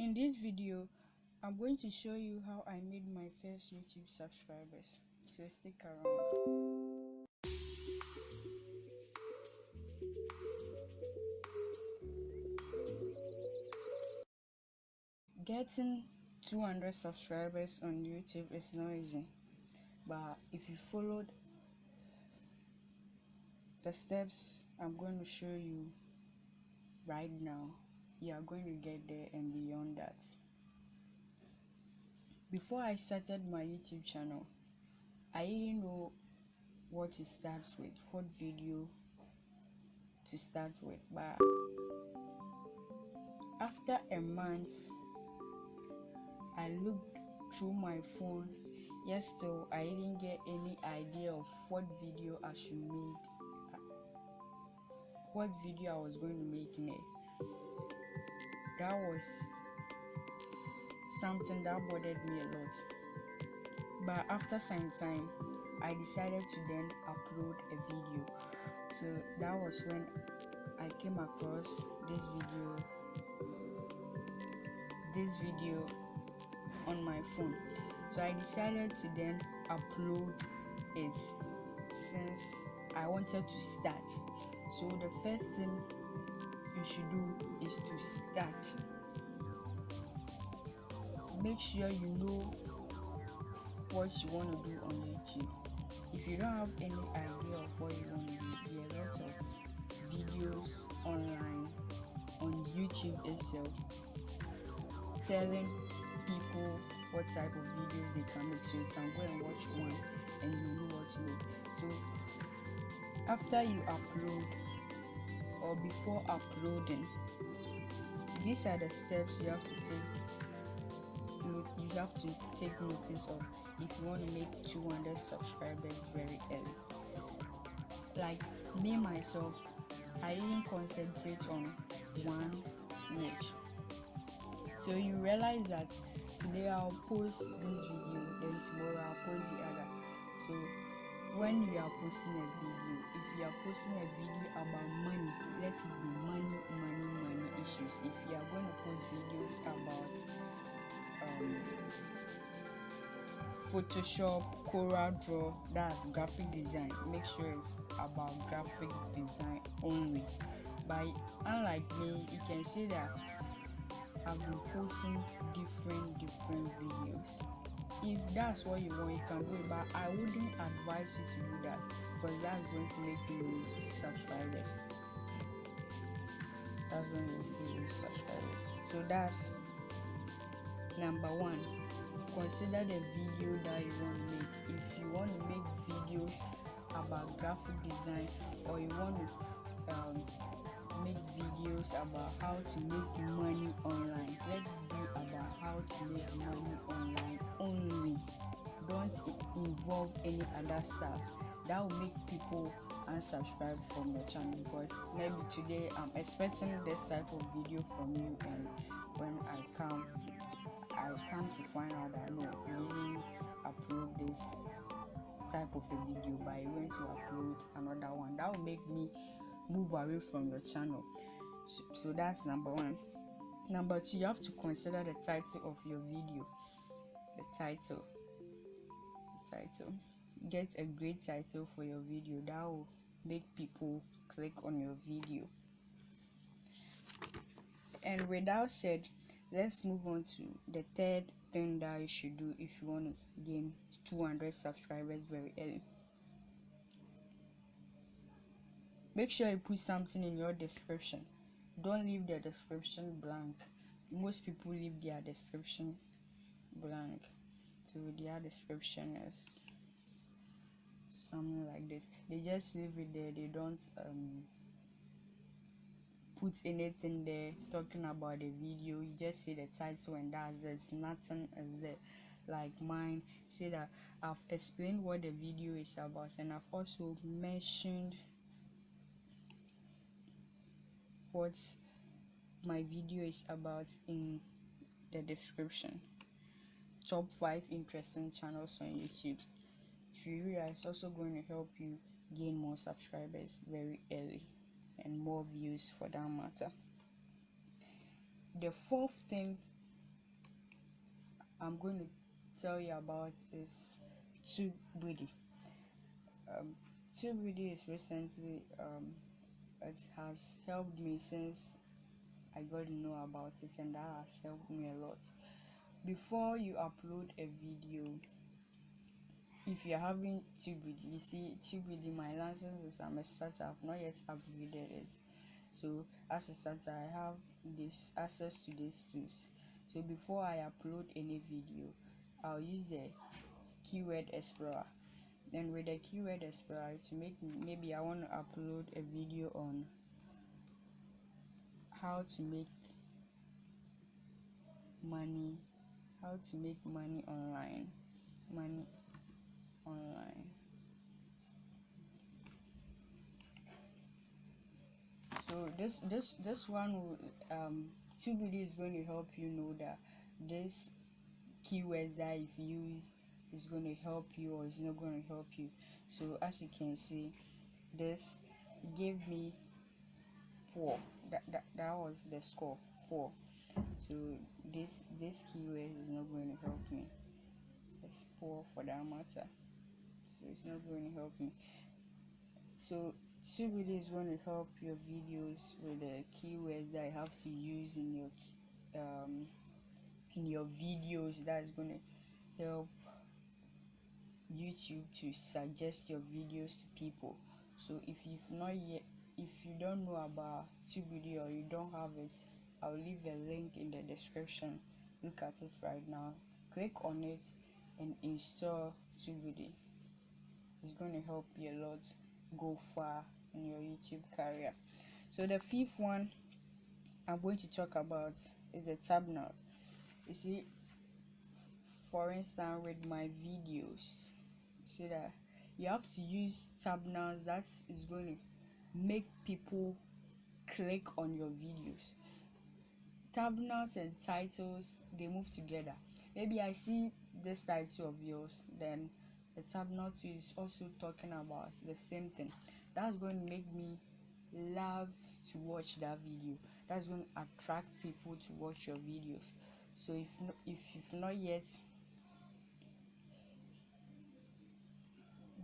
In this video, I'm going to show you how I made my first YouTube subscribers, so stick around. Getting 200 subscribers on YouTube is not easy, but if you followed the steps I'm going to show you right now, you are going to get there and beyond that. Before I started my YouTube channel, I didn't know what to start with, what video to start with, but after a month I looked through my phone. Yes, still I didn't get any idea of what video I should make, what video I was going to make next. That was something that bothered me a lot. But after some time, I decided to then upload a video. So that was when I came across this video on my phone. So I decided to then upload it since I wanted to start. So the first thing you should do is to start. Make sure you know what you want to do on YouTube. If you don't have any idea of what you want to do, there are lots of videos online on YouTube itself telling people what type of videos they can make. So you can go and watch one and you know what to make. So after you upload or before uploading, these are the steps you have to take. You have to take notice of if you want to make 200 subscribers very early. Like me myself, I didn't concentrate on one niche. So you realize that today I'll post this video, then tomorrow I'll post the other. So when you are posting a video, if you are posting a video about money, let it be money issues. If you are going to post videos about Photoshop, Corel Draw, that's graphic design, make sure it's about graphic design only. But unlike me, you can see that I've been posting different videos. If that's what you want, you can do it, but I wouldn't advise you to do that because that's going to make you lose subscribers. So that's number one. Consider the video that you want to make. If you want to make videos about graphic design, or you want to make videos about how to make money online, let it be about how to make money online only. Don't involve any other stuff that will make people unsubscribe from your channel, because maybe today I'm expecting this type of video from you, and when I come to find out that no, you didn't upload this type of a video, but you went to upload another one. That will make me move away from your channel. So that's number one. Number two, you have to consider the title of your video. The title. Get a great title for your video that will make people click on your video. And with that said, let's move on to the third thing that you should do if you want to gain 200 subscribers very early. Make sure you put something in your description. Don't leave the description blank. Most people leave their description blank. So their description is something like this. They just leave it there. They don't put anything there talking about the video. You just say the title and that's it. Nothing is there. Like mine, say that I've explained what the video is about, and I've also mentioned what my video is about in the description. Top 5 interesting channels on YouTube. If you read that, it's also going to help you gain more subscribers very early and more views for that matter. The fourth thing I'm going to tell you about is TUBEBUDDY. TUBEBUDDY is recently it has helped me since I got to know about it, and that has helped me a lot. Before you upload a video, if you're having TUBEBUDDY, you see TUBEBUDDY, my license is I'm a starter, I've not yet upgraded it. So as a starter, I have this access to these tools. So before I upload any video, I'll use the keyword explorer. Then with the keyword explorer, to make, maybe I want to upload a video on how to make money online. So this one will TUBEBUDDY is going to help you know that this keywords that if you use is going to help you or is not going to help you. So as you can see, this gave me poor. That was the score, poor. So this keyword is not going to help me. It's poor for that matter. So it's not going to help me. So TUBEBUDDY is going to help your videos with the keywords that you have to use in your videos. That is going to help YouTube to suggest your videos to people. So if you don't know about TUBEBUDDY or you don't have it, I'll leave a link in the description. Look at it right now, click on it and install TUBEBUDDY. It's going to help you a lot go far in your YouTube career. So the fifth one I'm going to talk about is a thumbnail. You see, for instance, with my videos, see that you have to use thumbnails that is going to make people click on your videos. Thumbnails and titles, they move together. Maybe I see this title of yours, then the thumbnail too is also talking about the same thing. That's going to make me love to watch that video. That's going to attract people to watch your videos. So if you've not yet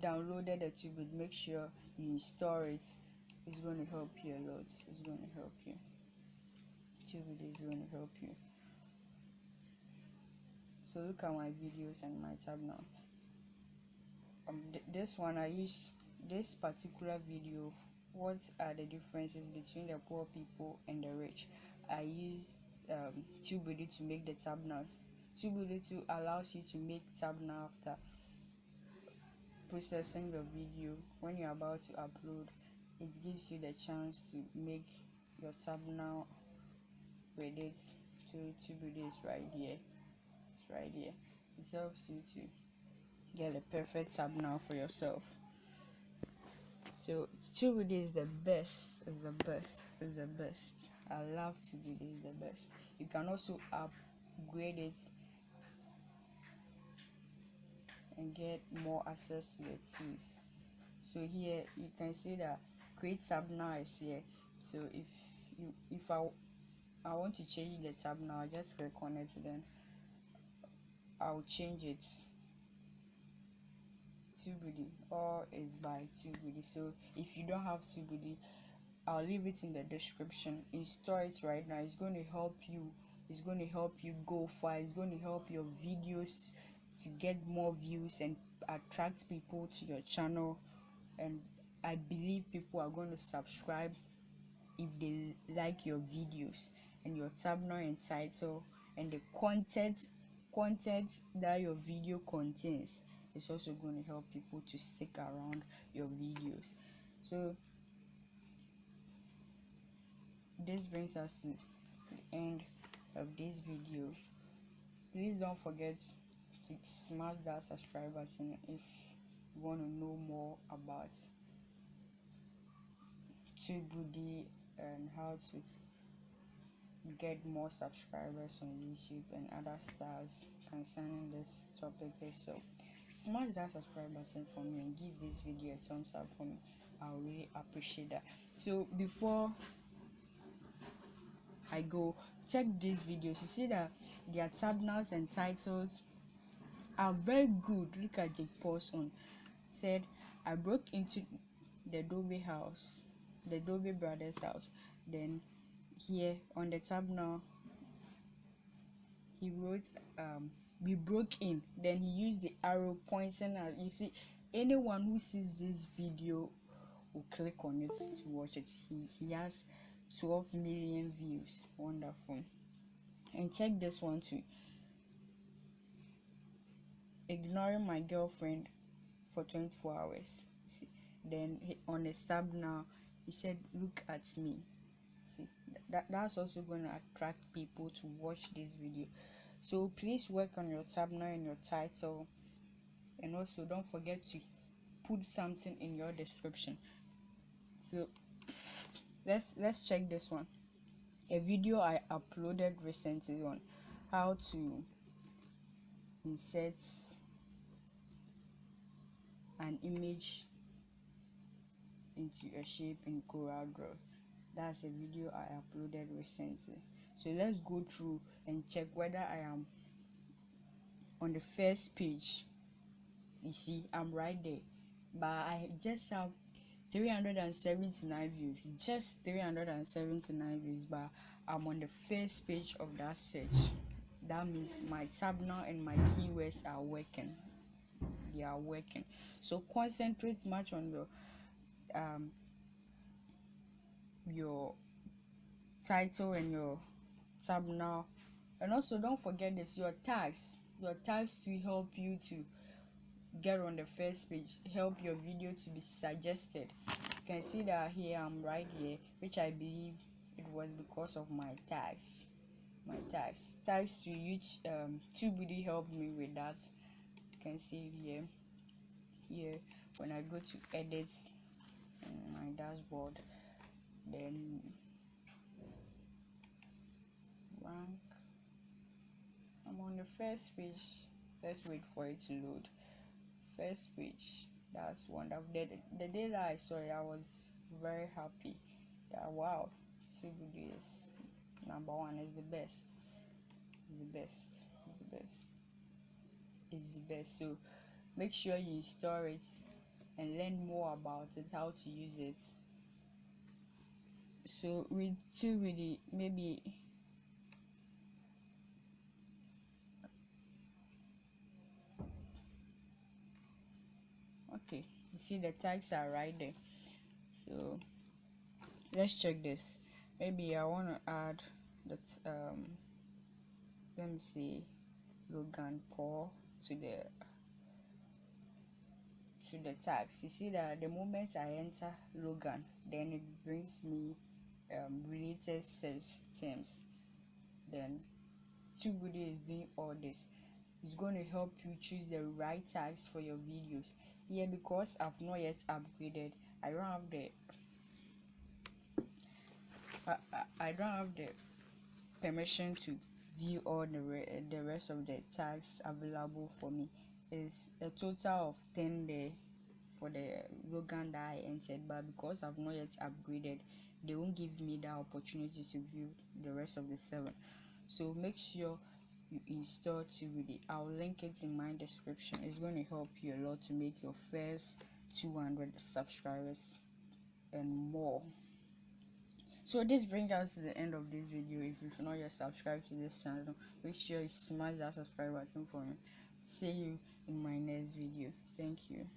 downloaded the TUBEBUDDY, make sure you install it. It's going to help you a lot. It's going to help you. TUBEBUDDY is going to help you. So look at my videos and my thumbnail. This one, I use this particular video. What are the differences between the poor people and the rich? I used TUBEBUDDY to make the thumbnail. TUBEBUDDY too allows you to make thumbnail after processing your video. When you're about to upload, it gives you the chance to make your thumbnail with it. So TUBEBUDDY is right here. It's right here. It helps you to get a perfect thumbnail for yourself. So TUBEBUDDY is the best. I love TUBEBUDDY, is the best. You can also upgrade it and get more access to the tools. So here you can see that create thumbnail is here. So if I want to change the thumbnail, I just click on it, then I'll change it. TUBEBUDDY, all is by TUBEBUDDY. So if you don't have TUBEBUDDY, I'll leave it in the description. Install it right now. It's going to help you. It's going to help you go far. It's going to help your videos to get more views and attract people to your channel. And I believe people are going to subscribe if they like your videos and your thumbnail and title and the content that your video contains. It's also going to help people to stick around your videos. So this brings us to the end of this video. Please don't forget to smash that subscribe button if you want to know more about TUBEBUDDY and how to get more subscribers on YouTube and other stars concerning this topic. So smash that subscribe button for me and give this video a thumbs up for me. I really appreciate that. So before I go, check these videos, you see that their thumbnails and titles are very good. Look at Jake Paul's on. Said, I broke into the Dobie brothers house. Then here on the thumbnail he wrote we broke in. Then he used the arrow pointing out. You see, anyone who sees this video will click on it to watch it. He has 12 million views. Wonderful. And check this one too. Ignoring my girlfriend for 24 hours. See, then on the thumbnail he said, look at me. See, that's also going to attract people to watch this video. So please work on your thumbnail and your title, and also don't forget to put something in your description. So let's check this one. A video I uploaded recently on how to insert an image into a shape in CorelDRAW. That's a video I uploaded recently. So let's go through and check whether I am on the first page. You see, I'm right there, but I just have 379 views, just 379 views, but I'm on the first page of that search. That means my thumbnail and my keywords are working. They are working. So concentrate much on your title and your thumbnail, and also don't forget this, your tags to help you to get on the first page, help your video to be suggested. You can see that here I'm right here, which I believe it was because of my tags to TUBEBUDDY helped me with that. You can see it here when I go to edit in my dashboard, then rank, I'm on the first page. Let's wait for it to load. First page, that's wonderful. The day that I saw it, I was very happy. Yeah, wow, TUBEBUDDY is number one. Is the best. It's the best. So make sure you install it and learn more about it, how to use it. So with TUBEBUDDY, maybe okay, you see the tags are right there. So let's check this. Maybe I want to add that let me see, Logan Paul to the tags. You see that the moment I enter Logan, then it brings me related search terms. Then TUBEBUDDY is doing all this. It's going to help you choose the right tags for your videos. Here, because I've not yet upgraded, I don't have the permission to view all the rest of the tags available for me. It's a total of 10 there for the Logan that I entered, but because I've not yet upgraded, they won't give me that opportunity to view the rest of the 7. So make sure you install TUBEBUDDY. I'll link it in my description. It's going to help you a lot to make your first 200 subscribers and more. So this brings us to the end of this video. If you've not yet subscribed to this channel, make sure you smash that subscribe button for me. See you in my next video. Thank you.